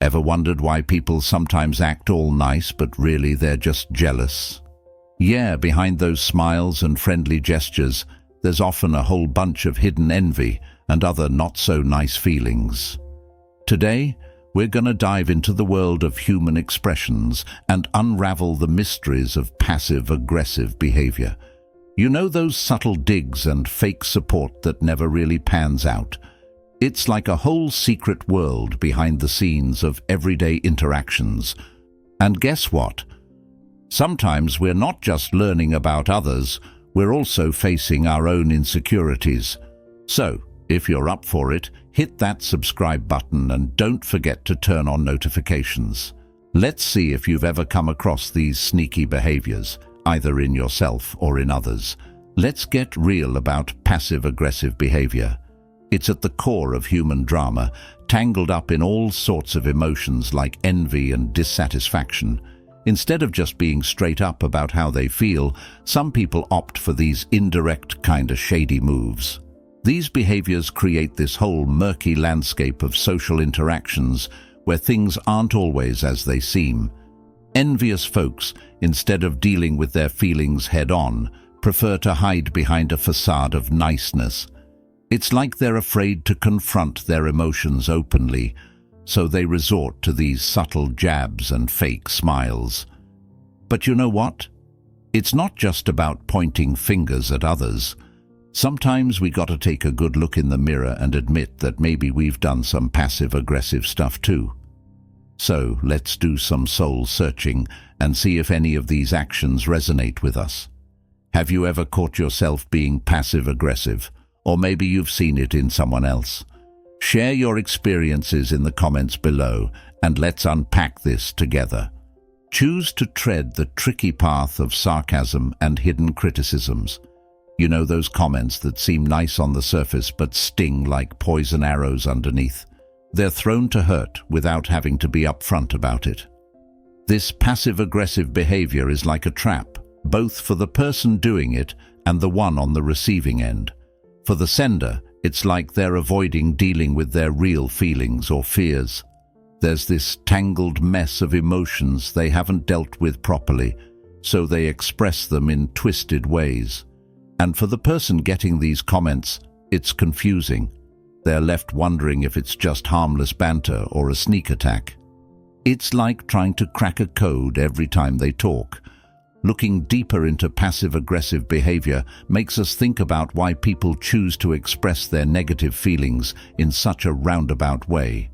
Ever wondered why people sometimes act all nice but really they're just jealous? Yeah, behind those smiles and friendly gestures, there's often a whole bunch of hidden envy and other not-so-nice feelings. Today, we're going to dive into the world of human expressions and unravel the mysteries of passive-aggressive behavior. You know, those subtle digs and fake support that never really pans out? It's like a whole secret world behind the scenes of everyday interactions. And guess what? Sometimes we're not just learning about others, we're also facing our own insecurities. So, if you're up for it, hit that subscribe button and don't forget to turn on notifications. Let's see if you've ever come across these sneaky behaviors, either in yourself or in others. Let's get real about passive-aggressive behavior. It's at the core of human drama, tangled up in all sorts of emotions like envy and dissatisfaction. Instead of just being straight up about how they feel, some people opt for these indirect, kinda shady moves. These behaviors create this whole murky landscape of social interactions where things aren't always as they seem. Envious folks, instead of dealing with their feelings head-on, prefer to hide behind a facade of niceness. It's like they're afraid to confront their emotions openly, so they resort to these subtle jabs and fake smiles. But you know what? It's not just about pointing fingers at others. Sometimes we gotta take a good look in the mirror and admit that maybe we've done some passive-aggressive stuff too. So let's do some soul-searching and see if any of these actions resonate with us. Have you ever caught yourself being passive-aggressive? Or maybe you've seen it in someone else? Share your experiences in the comments below and let's unpack this together. Choose to tread the tricky path of sarcasm and hidden criticisms. You know, those comments that seem nice on the surface but sting like poison arrows underneath. They're thrown to hurt without having to be upfront about it. This passive-aggressive behavior is like a trap, both for the person doing it and the one on the receiving end. For the sender, it's like they're avoiding dealing with their real feelings or fears. There's this tangled mess of emotions they haven't dealt with properly, so they express them in twisted ways. And for the person getting these comments, it's confusing. They're left wondering if it's just harmless banter or a sneak attack. It's like trying to crack a code every time they talk. Looking deeper into passive-aggressive behavior makes us think about why people choose to express their negative feelings in such a roundabout way.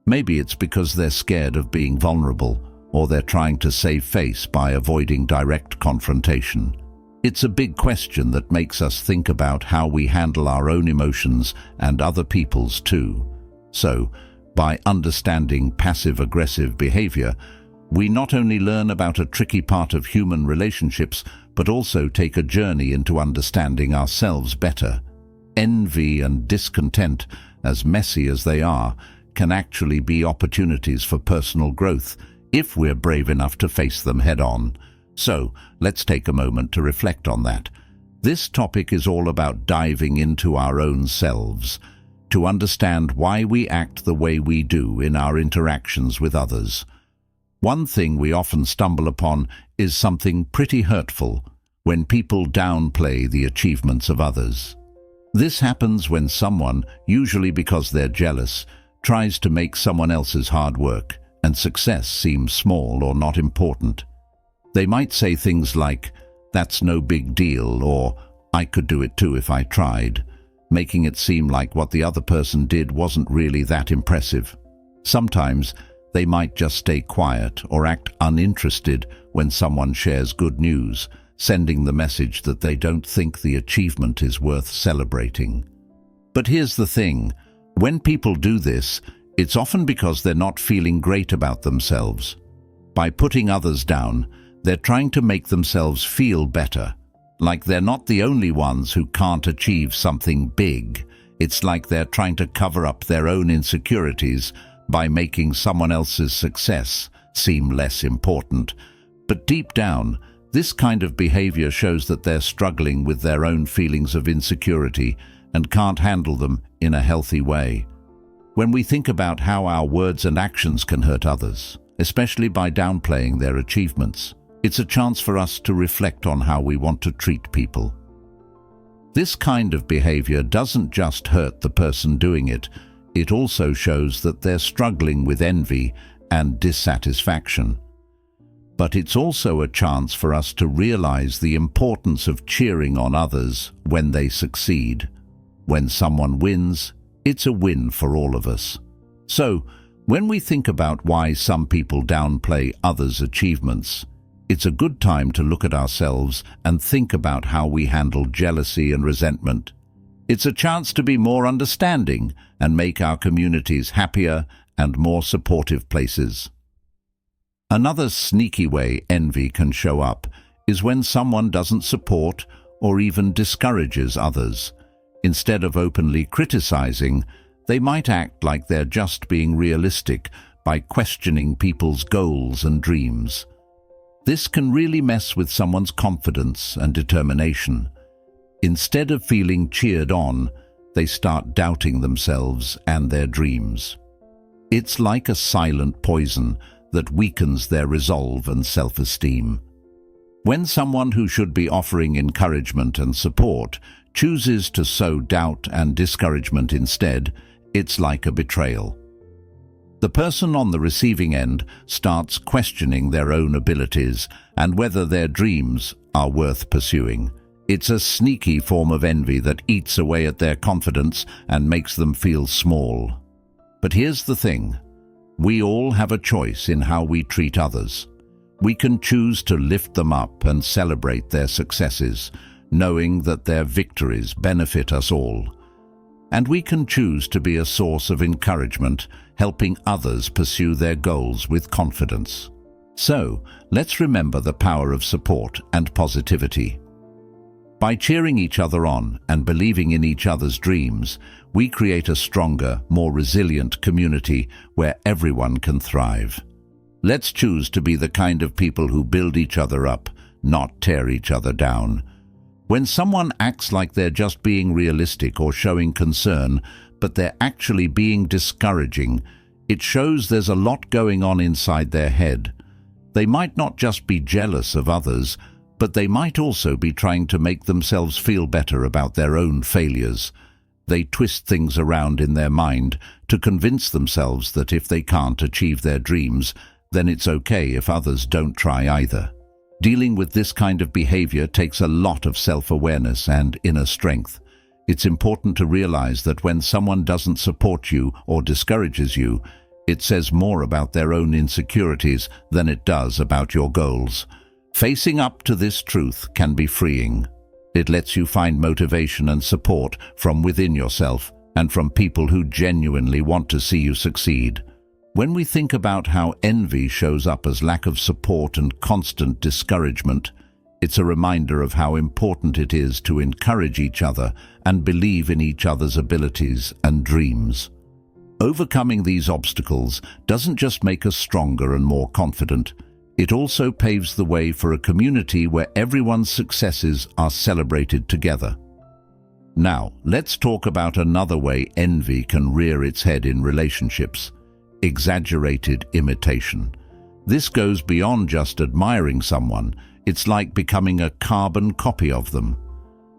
Maybe it's because they're scared of being vulnerable, or they're trying to save face by avoiding direct confrontation. It's a big question that makes us think about how we handle our own emotions and other people's too. So, by understanding passive-aggressive behavior, we not only learn about a tricky part of human relationships, but also take a journey into understanding ourselves better. Envy and discontent, as messy as they are, can actually be opportunities for personal growth if we're brave enough to face them head-on. So, let's take a moment to reflect on that. This topic is all about diving into our own selves, to understand why we act the way we do in our interactions with others. One thing we often stumble upon is something pretty hurtful: when people downplay the achievements of others. This happens when someone, usually because they're jealous, tries to make someone else's hard work and success seem small or not important. They might say things like, "That's no big deal," or "I could do it too if I tried," making it seem like what the other person did wasn't really that impressive. Sometimes they might just stay quiet or act uninterested when someone shares good news, sending the message that they don't think the achievement is worth celebrating. But here's the thing: when people do this, it's often because they're not feeling great about themselves. By putting others down, they're trying to make themselves feel better, like they're not the only ones who can't achieve something big. It's like they're trying to cover up their own insecurities by making someone else's success seem less important. But deep down, this kind of behavior shows that they're struggling with their own feelings of insecurity and can't handle them in a healthy way. When we think about how our words and actions can hurt others, especially by downplaying their achievements, it's a chance for us to reflect on how we want to treat people. This kind of behavior doesn't just hurt the person doing it, it also shows that they're struggling with envy and dissatisfaction. But it's also a chance for us to realize the importance of cheering on others when they succeed. When someone wins, it's a win for all of us. So, when we think about why some people downplay others' achievements, it's a good time to look at ourselves and think about how we handle jealousy and resentment. It's a chance to be more understanding and make our communities happier and more supportive places. Another sneaky way envy can show up is when someone doesn't support or even discourages others. Instead of openly criticizing, they might act like they're just being realistic by questioning people's goals and dreams. This can really mess with someone's confidence and determination. Instead of feeling cheered on, they start doubting themselves and their dreams. It's like a silent poison that weakens their resolve and self-esteem. When someone who should be offering encouragement and support chooses to sow doubt and discouragement instead, it's like a betrayal. The person on the receiving end starts questioning their own abilities and whether their dreams are worth pursuing. It's a sneaky form of envy that eats away at their confidence and makes them feel small. But here's the thing. We all have a choice in how we treat others. We can choose to lift them up and celebrate their successes, knowing that their victories benefit us all. And we can choose to be a source of encouragement, helping others pursue their goals with confidence. So, let's remember the power of support and positivity. By cheering each other on and believing in each other's dreams, we create a stronger, more resilient community where everyone can thrive. Let's choose to be the kind of people who build each other up, not tear each other down. When someone acts like they're just being realistic or showing concern, but they're actually being discouraging, it shows there's a lot going on inside their head. They might not just be jealous of others, but they might also be trying to make themselves feel better about their own failures. They twist things around in their mind to convince themselves that if they can't achieve their dreams, then it's okay if others don't try either. Dealing with this kind of behavior takes a lot of self-awareness and inner strength. It's important to realize that when someone doesn't support you or discourages you, it says more about their own insecurities than it does about your goals. Facing up to this truth can be freeing. It lets you find motivation and support from within yourself and from people who genuinely want to see you succeed. When we think about how envy shows up as lack of support and constant discouragement, it's a reminder of how important it is to encourage each other and believe in each other's abilities and dreams. Overcoming these obstacles doesn't just make us stronger and more confident, it also paves the way for a community where everyone's successes are celebrated together. Now, let's talk about another way envy can rear its head in relationships: exaggerated imitation. This goes beyond just admiring someone. It's like becoming a carbon copy of them.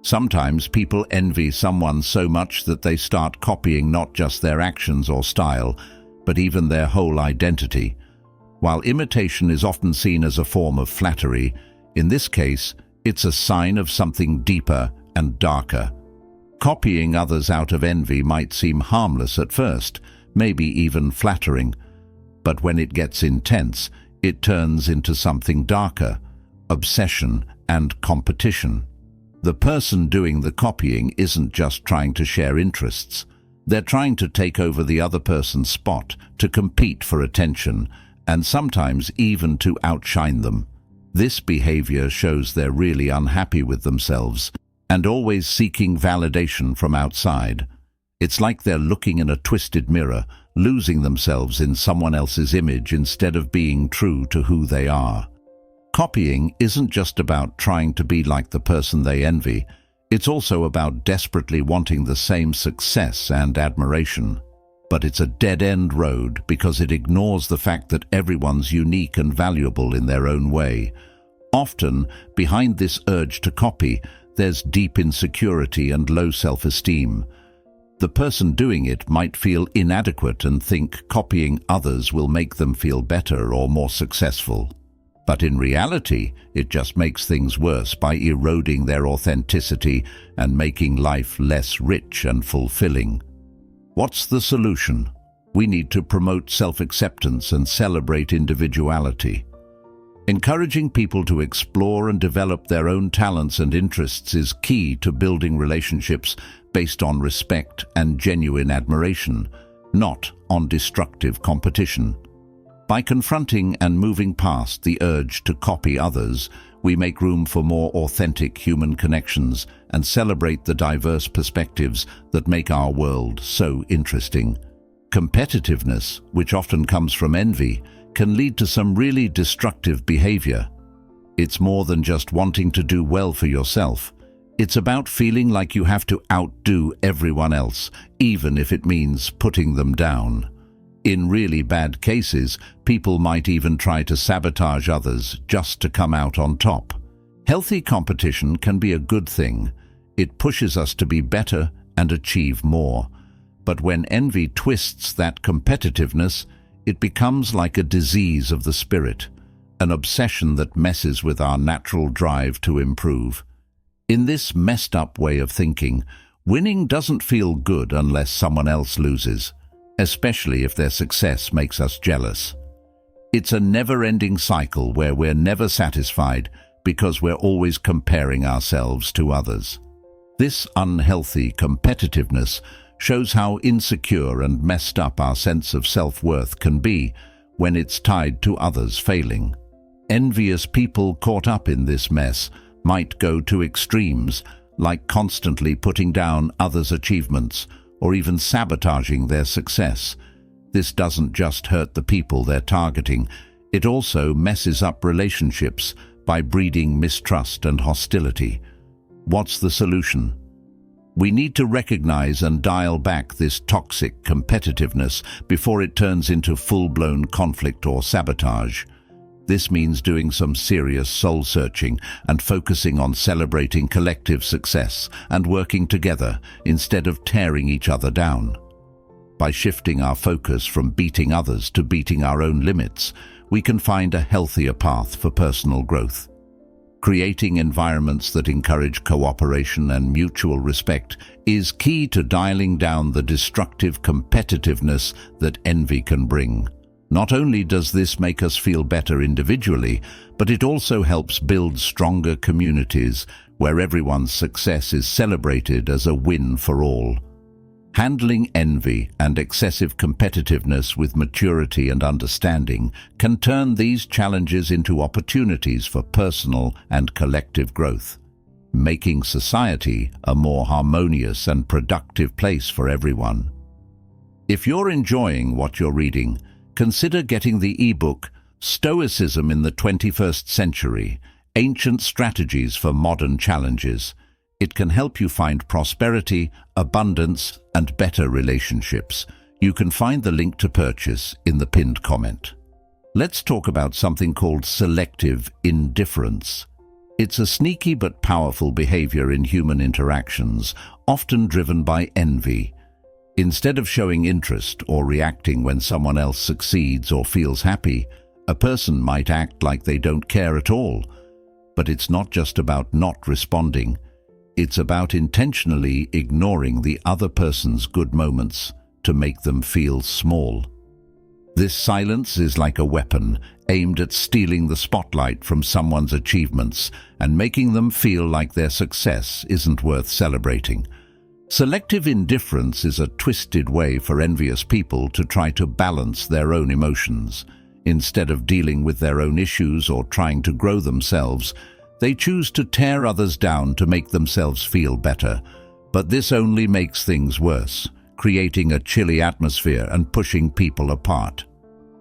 Sometimes people envy someone so much that they start copying not just their actions or style, but even their whole identity. While imitation is often seen as a form of flattery, in this case, it's a sign of something deeper and darker. Copying others out of envy might seem harmless at first, maybe even flattering, but when it gets intense, it turns into something darker: obsession and competition. The person doing the copying isn't just trying to share interests. They're trying to take over the other person's spot, to compete for attention, and sometimes even to outshine them. This behavior shows they're really unhappy with themselves and always seeking validation from outside. It's like they're looking in a twisted mirror, losing themselves in someone else's image instead of being true to who they are. Copying isn't just about trying to be like the person they envy. It's also about desperately wanting the same success and admiration. but it's a dead-end road because it ignores the fact that everyone's unique and valuable in their own way. Often, behind this urge to copy, there's deep insecurity and low self-esteem. The person doing it might feel inadequate and think copying others will make them feel better or more successful. But in reality, it just makes things worse by eroding their authenticity and making life less rich and fulfilling. What's the solution? We need to promote self-acceptance and celebrate individuality. Encouraging people to explore and develop their own talents and interests is key to building relationships based on respect and genuine admiration, not on destructive competition. By confronting and moving past the urge to copy others, we make room for more authentic human connections and celebrate the diverse perspectives that make our world so interesting. Competitiveness, which often comes from envy, can lead to some really destructive behavior. It's more than just wanting to do well for yourself. It's about feeling like you have to outdo everyone else, even if it means putting them down. In really bad cases, people might even try to sabotage others just to come out on top. Healthy competition can be a good thing. It pushes us to be better and achieve more. But when envy twists that competitiveness, it becomes like a disease of the spirit, an obsession that messes with our natural drive to improve. In this messed up way of thinking, winning doesn't feel good unless someone else loses, especially if their success makes us jealous. It's a never-ending cycle where we're never satisfied because we're always comparing ourselves to others. This unhealthy competitiveness shows how insecure and messed up our sense of self-worth can be when it's tied to others failing. Envious people caught up in this mess might go to extremes, like constantly putting down others' achievements or even sabotaging their success. This doesn't just hurt the people they're targeting, it also messes up relationships by breeding mistrust and hostility. What's the solution? We need to recognize and dial back this toxic competitiveness before it turns into full-blown conflict or sabotage. This means doing some serious soul-searching and focusing on celebrating collective success and working together instead of tearing each other down. By shifting our focus from beating others to beating our own limits, we can find a healthier path for personal growth. Creating environments that encourage cooperation and mutual respect is key to dialing down the destructive competitiveness that envy can bring. Not only does this make us feel better individually, but it also helps build stronger communities where everyone's success is celebrated as a win for all. Handling envy and excessive competitiveness with maturity and understanding can turn these challenges into opportunities for personal and collective growth, making society a more harmonious and productive place for everyone. If you're enjoying what you're reading, consider getting the ebook Stoicism in the 21st Century: Ancient Strategies for Modern Challenges. It can help you find prosperity, abundance, and better relationships. You can find the link to purchase in the pinned comment. Let's talk about something called selective indifference. It's a sneaky but powerful behavior in human interactions, often driven by envy. Instead of showing interest or reacting when someone else succeeds or feels happy, a person might act like they don't care at all. But it's not just about not responding. It's about intentionally ignoring the other person's good moments to make them feel small. This silence is like a weapon aimed at stealing the spotlight from someone's achievements and making them feel like their success isn't worth celebrating. Selective indifference is a twisted way for envious people to try to balance their own emotions. Instead of dealing with their own issues or trying to grow themselves, they choose to tear others down to make themselves feel better. But this only makes things worse, creating a chilly atmosphere and pushing people apart.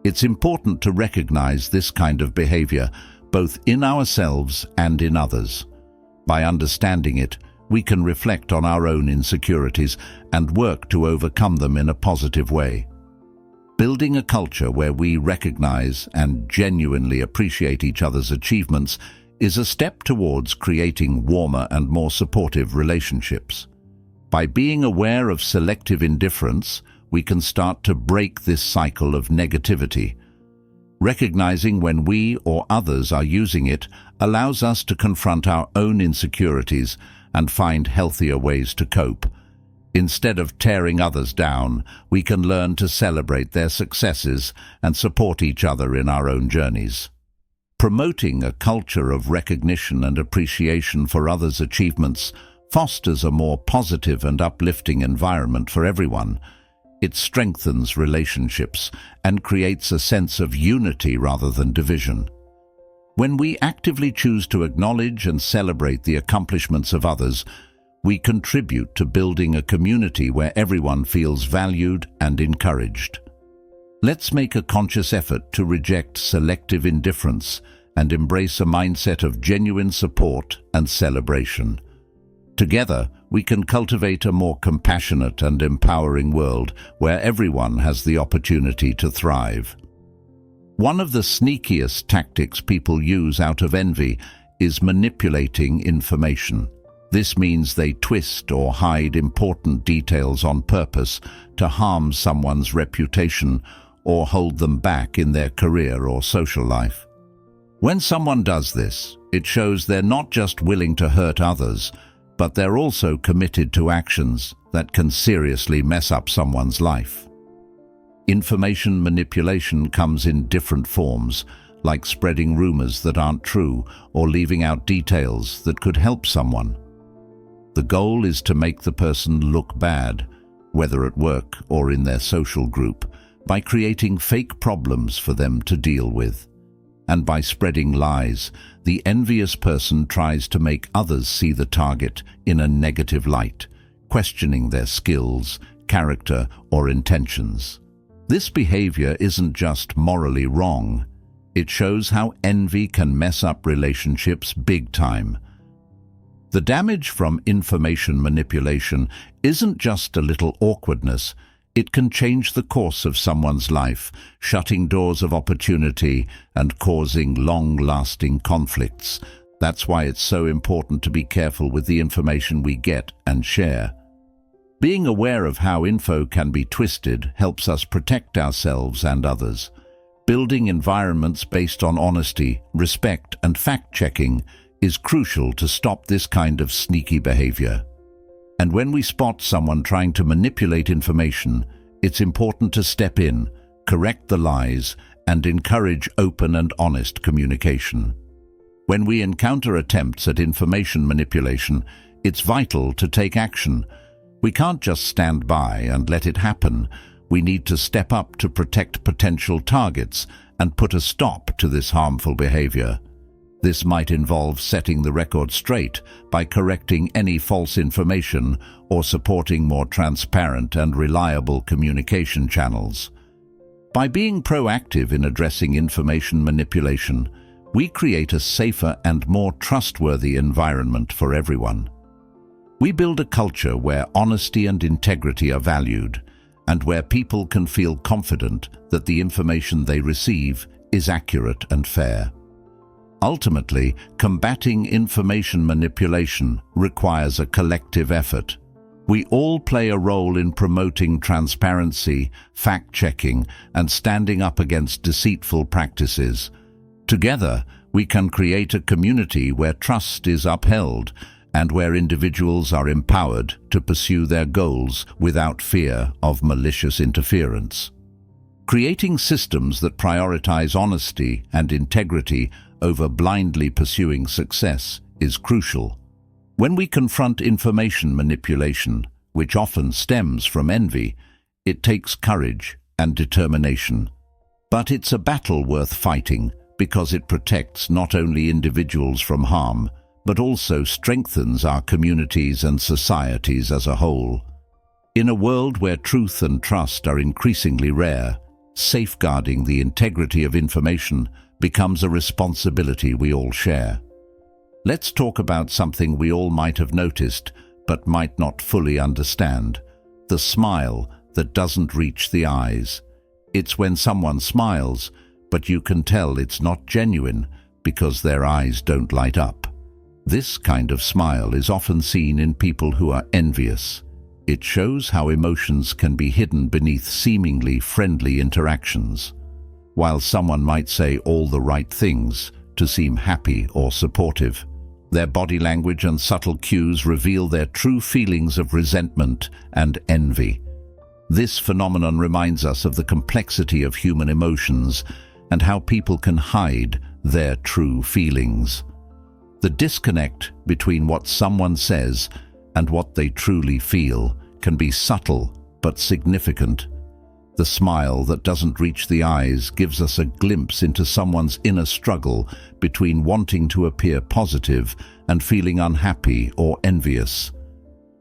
It's important to recognize this kind of behavior, both in ourselves and in others. By understanding it, we can reflect on our own insecurities and work to overcome them in a positive way. Building a culture where we recognize and genuinely appreciate each other's achievements is a step towards creating warmer and more supportive relationships. By being aware of selective indifference, we can start to break this cycle of negativity. Recognizing when we or others are using it allows us to confront our own insecurities and find healthier ways to cope. Instead of tearing others down, we can learn to celebrate their successes and support each other in our own journeys. Promoting a culture of recognition and appreciation for others' achievements fosters a more positive and uplifting environment for everyone. It strengthens relationships and creates a sense of unity rather than division. When we actively choose to acknowledge and celebrate the accomplishments of others, we contribute to building a community where everyone feels valued and encouraged. Let's make a conscious effort to reject selective indifference and embrace a mindset of genuine support and celebration. Together, we can cultivate a more compassionate and empowering world where everyone has the opportunity to thrive. One of the sneakiest tactics people use out of envy is manipulating information. This means they twist or hide important details on purpose to harm someone's reputation or hold them back in their career or social life. When someone does this, it shows they're not just willing to hurt others, but they're also committed to actions that can seriously mess up someone's life. Information manipulation comes in different forms, like spreading rumors that aren't true or leaving out details that could help someone. The goal is to make the person look bad, whether at work or in their social group, by creating fake problems for them to deal with. And by spreading lies, the envious person tries to make others see the target in a negative light, questioning their skills, character, or intentions. This behavior isn't just morally wrong. It shows how envy can mess up relationships big time. The damage from information manipulation isn't just a little awkwardness. It can change the course of someone's life, shutting doors of opportunity and causing long-lasting conflicts. That's why it's so important to be careful with the information we get and share. Being aware of how info can be twisted helps us protect ourselves and others. Building environments based on honesty, respect, and fact-checking is crucial to stop this kind of sneaky behavior. And when we spot someone trying to manipulate information, it's important to step in, correct the lies, and encourage open and honest communication. When we encounter attempts at information manipulation, it's vital to take action. We can't just stand by and let it happen. We need to step up to protect potential targets and put a stop to this harmful behavior. This might involve setting the record straight by correcting any false information or supporting more transparent and reliable communication channels. By being proactive in addressing information manipulation, we create a safer and more trustworthy environment for everyone. We build a culture where honesty and integrity are valued, and where people can feel confident that the information they receive is accurate and fair. Ultimately, combating information manipulation requires a collective effort. We all play a role in promoting transparency, fact-checking, and standing up against deceitful practices. Together, we can create a community where trust is upheld and where individuals are empowered to pursue their goals without fear of malicious interference. Creating systems that prioritize honesty and integrity over blindly pursuing success is crucial. When we confront information manipulation, which often stems from envy, it takes courage and determination. But it's a battle worth fighting because it protects not only individuals from harm, but also strengthens our communities and societies as a whole. In a world where truth and trust are increasingly rare, safeguarding the integrity of information becomes a responsibility we all share. Let's talk about something we all might have noticed, but might not fully understand: the smile that doesn't reach the eyes. It's when someone smiles, but you can tell it's not genuine because their eyes don't light up. This kind of smile is often seen in people who are envious. It shows how emotions can be hidden beneath seemingly friendly interactions. While someone might say all the right things to seem happy or supportive, their body language and subtle cues reveal their true feelings of resentment and envy. This phenomenon reminds us of the complexity of human emotions and how people can hide their true feelings. The disconnect between what someone says and what they truly feel can be subtle but significant. The smile that doesn't reach the eyes gives us a glimpse into someone's inner struggle between wanting to appear positive and feeling unhappy or envious.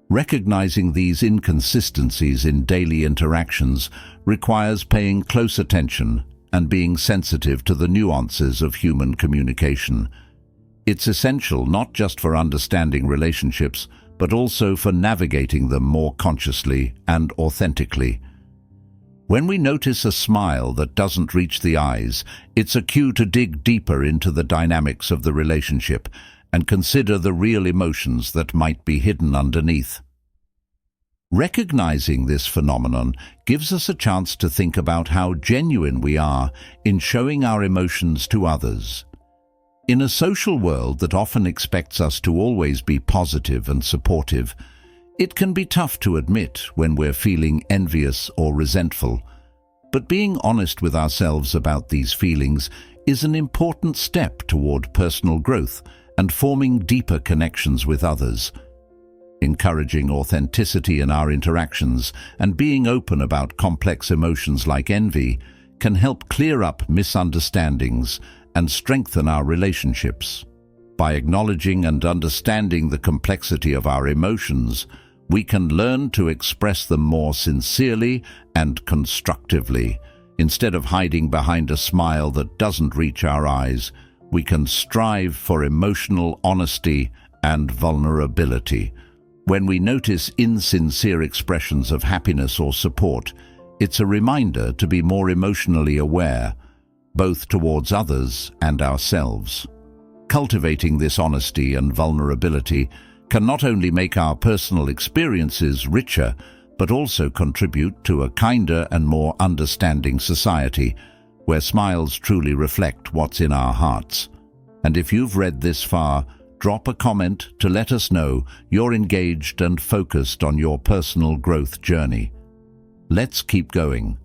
Recognizing these inconsistencies in daily interactions requires paying close attention and being sensitive to the nuances of human communication. It's essential not just for understanding relationships, but also for navigating them more consciously and authentically. When we notice a smile that doesn't reach the eyes, it's a cue to dig deeper into the dynamics of the relationship and consider the real emotions that might be hidden underneath. Recognizing this phenomenon gives us a chance to think about how genuine we are in showing our emotions to others. In a social world that often expects us to always be positive and supportive, it can be tough to admit when we're feeling envious or resentful. But being honest with ourselves about these feelings is an important step toward personal growth and forming deeper connections with others. Encouraging authenticity in our interactions and being open about complex emotions like envy can help clear up misunderstandings and strengthen our relationships. By acknowledging and understanding the complexity of our emotions, we can learn to express them more sincerely and constructively. Instead of hiding behind a smile that doesn't reach our eyes, we can strive for emotional honesty and vulnerability. When we notice insincere expressions of happiness or support, it's a reminder to be more emotionally aware, both towards others and ourselves. Cultivating this honesty and vulnerability can not only make our personal experiences richer, but also contribute to a kinder and more understanding society, where smiles truly reflect what's in our hearts. And if you've read this far, drop a comment to let us know you're engaged and focused on your personal growth journey. Let's keep going.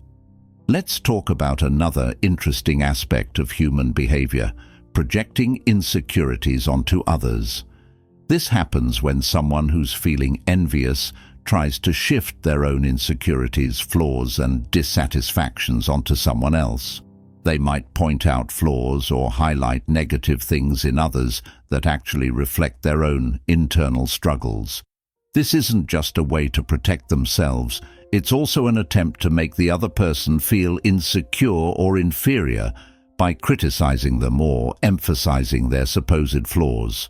Let's talk about another interesting aspect of human behavior: projecting insecurities onto others. This happens when someone who's feeling envious tries to shift their own insecurities, flaws, and dissatisfactions onto someone else. They might point out flaws or highlight negative things in others that actually reflect their own internal struggles. This isn't just a way to protect themselves, it's also an attempt to make the other person feel insecure or inferior by criticizing them or emphasizing their supposed flaws.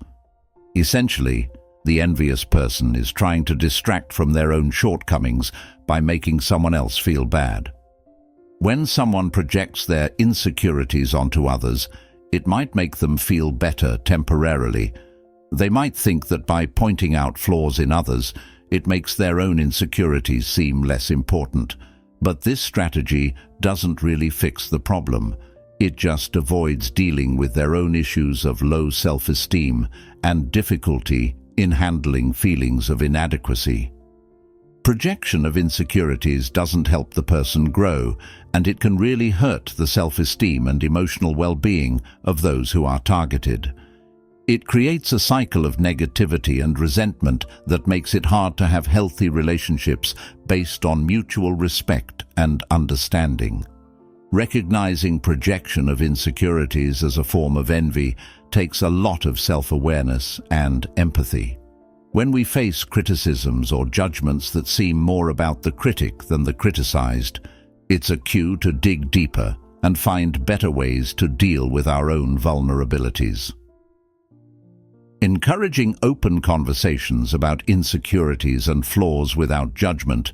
Essentially, the envious person is trying to distract from their own shortcomings by making someone else feel bad. When someone projects their insecurities onto others, it might make them feel better temporarily. They might think that by pointing out flaws in others, it makes their own insecurities seem less important. But this strategy doesn't really fix the problem. It just avoids dealing with their own issues of low self-esteem and difficulty in handling feelings of inadequacy. Projection of insecurities doesn't help the person grow, and it can really hurt the self-esteem and emotional well-being of those who are targeted. It creates a cycle of negativity and resentment that makes it hard to have healthy relationships based on mutual respect and understanding. Recognizing projection of insecurities as a form of envy takes a lot of self-awareness and empathy. When we face criticisms or judgments that seem more about the critic than the criticized, it's a cue to dig deeper and find better ways to deal with our own vulnerabilities. Encouraging open conversations about insecurities and flaws without judgment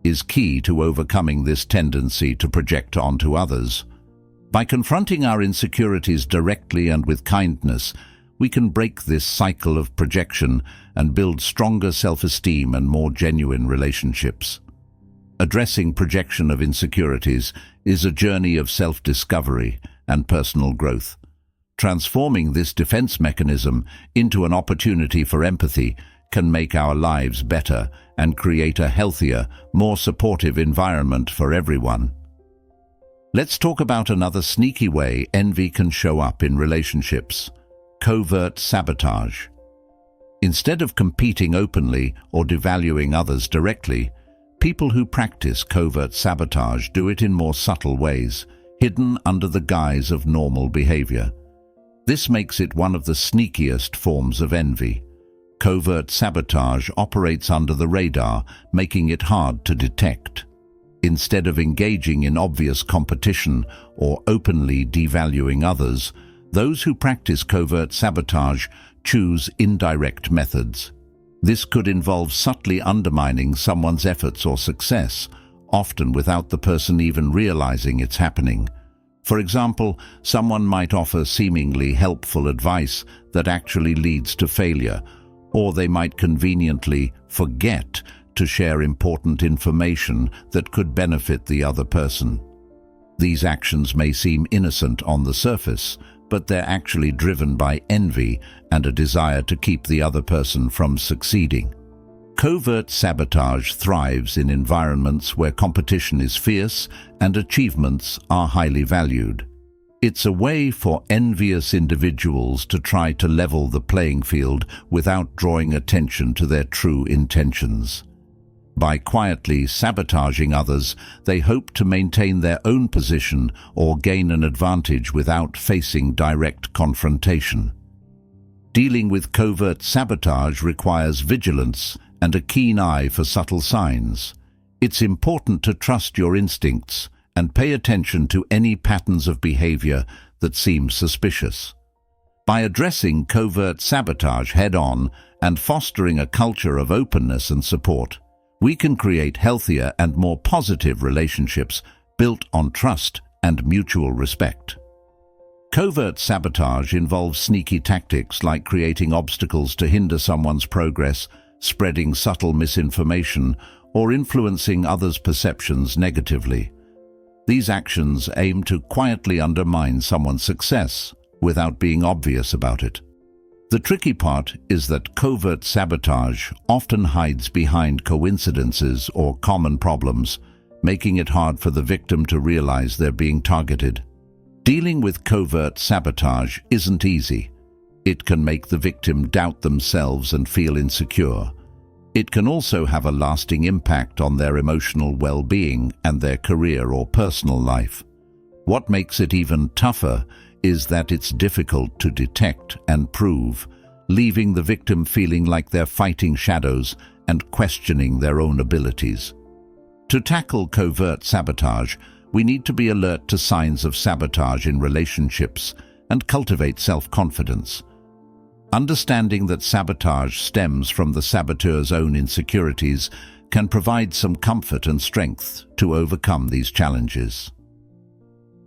is key to overcoming this tendency to project onto others. By confronting our insecurities directly and with kindness, we can break this cycle of projection and build stronger self-esteem and more genuine relationships. Addressing projection of insecurities is a journey of self-discovery and personal growth. Transforming this defense mechanism into an opportunity for empathy can make our lives better and create a healthier, more supportive environment for everyone. Let's talk about another sneaky way envy can show up in relationships: covert sabotage. Instead of competing openly or devaluing others directly, people who practice covert sabotage do it in more subtle ways, hidden under the guise of normal behavior. This makes it one of the sneakiest forms of envy. Covert sabotage operates under the radar, making it hard to detect. Instead of engaging in obvious competition or openly devaluing others, those who practice covert sabotage choose indirect methods. This could involve subtly undermining someone's efforts or success, often without the person even realizing it's happening. For example, someone might offer seemingly helpful advice that actually leads to failure, or they might conveniently forget to share important information that could benefit the other person. These actions may seem innocent on the surface, but they're actually driven by envy and a desire to keep the other person from succeeding. Covert sabotage thrives in environments where competition is fierce and achievements are highly valued. It's a way for envious individuals to try to level the playing field without drawing attention to their true intentions. By quietly sabotaging others, they hope to maintain their own position or gain an advantage without facing direct confrontation. Dealing with covert sabotage requires vigilance and a keen eye for subtle signs. It's important to trust your instincts and pay attention to any patterns of behavior that seem suspicious. By addressing covert sabotage head-on and fostering a culture of openness and support, we can create healthier and more positive relationships built on trust and mutual respect. Covert sabotage involves sneaky tactics like creating obstacles to hinder someone's progress, spreading subtle misinformation, or influencing others' perceptions negatively. These actions aim to quietly undermine someone's success without being obvious about it. The tricky part is that covert sabotage often hides behind coincidences or common problems, making it hard for the victim to realize they're being targeted. Dealing with covert sabotage isn't easy. It can make the victim doubt themselves and feel insecure. It can also have a lasting impact on their emotional well-being and their career or personal life. What makes it even tougher is that it's difficult to detect and prove, leaving the victim feeling like they're fighting shadows and questioning their own abilities. To tackle covert sabotage, we need to be alert to signs of sabotage in relationships and cultivate self-confidence. Understanding that sabotage stems from the saboteur's own insecurities can provide some comfort and strength to overcome these challenges.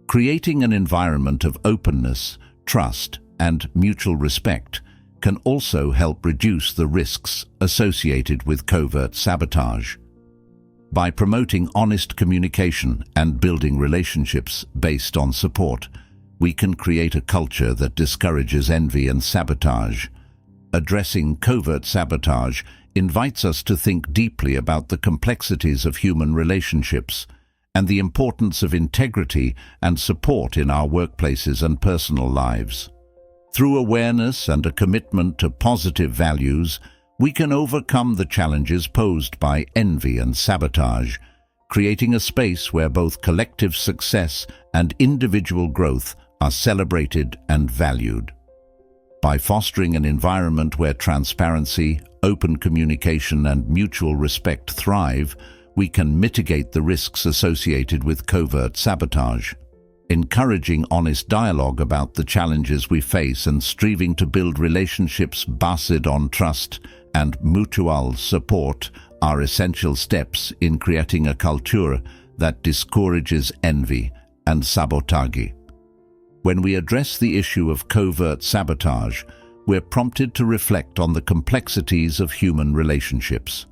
Creating an environment of openness, trust, and mutual respect can also help reduce the risks associated with covert sabotage. By promoting honest communication and building relationships based on support, we can create a culture that discourages envy and sabotage. Addressing covert sabotage invites us to think deeply about the complexities of human relationships and the importance of integrity and support in our workplaces and personal lives. Through awareness and a commitment to positive values, we can overcome the challenges posed by envy and sabotage, creating a space where both collective success and individual growth are celebrated and valued. By fostering an environment where transparency, open communication, and mutual respect thrive, we can mitigate the risks associated with covert sabotage. encouraging honest dialogue about the challenges we face and striving to build relationships based on trust and mutual support are essential steps in creating a culture that discourages envy and sabotage. When we address the issue of covert sabotage, we're prompted to reflect on the complexities of human relationships.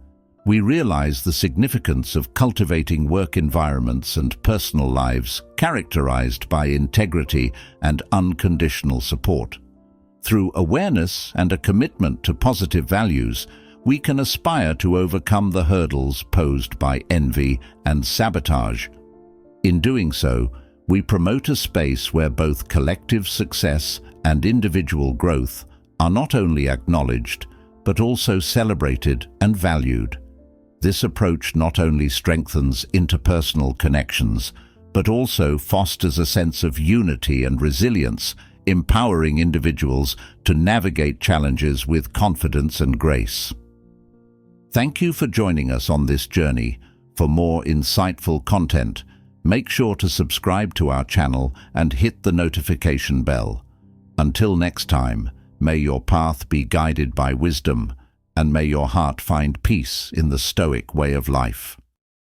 We realize the significance of cultivating work environments and personal lives characterized by integrity and unconditional support. Through awareness and a commitment to positive values, we can aspire to overcome the hurdles posed by envy and sabotage. In doing so, we promote a space where both collective success and individual growth are not only acknowledged, but also celebrated and valued. This approach not only strengthens interpersonal connections, but also fosters a sense of unity and resilience, empowering individuals to navigate challenges with confidence and grace. Thank you for joining us on this journey. For more insightful content, make sure to subscribe to our channel and hit the notification bell. Until next time, may your path be guided by wisdom, and may your heart find peace in the Stoic way of life.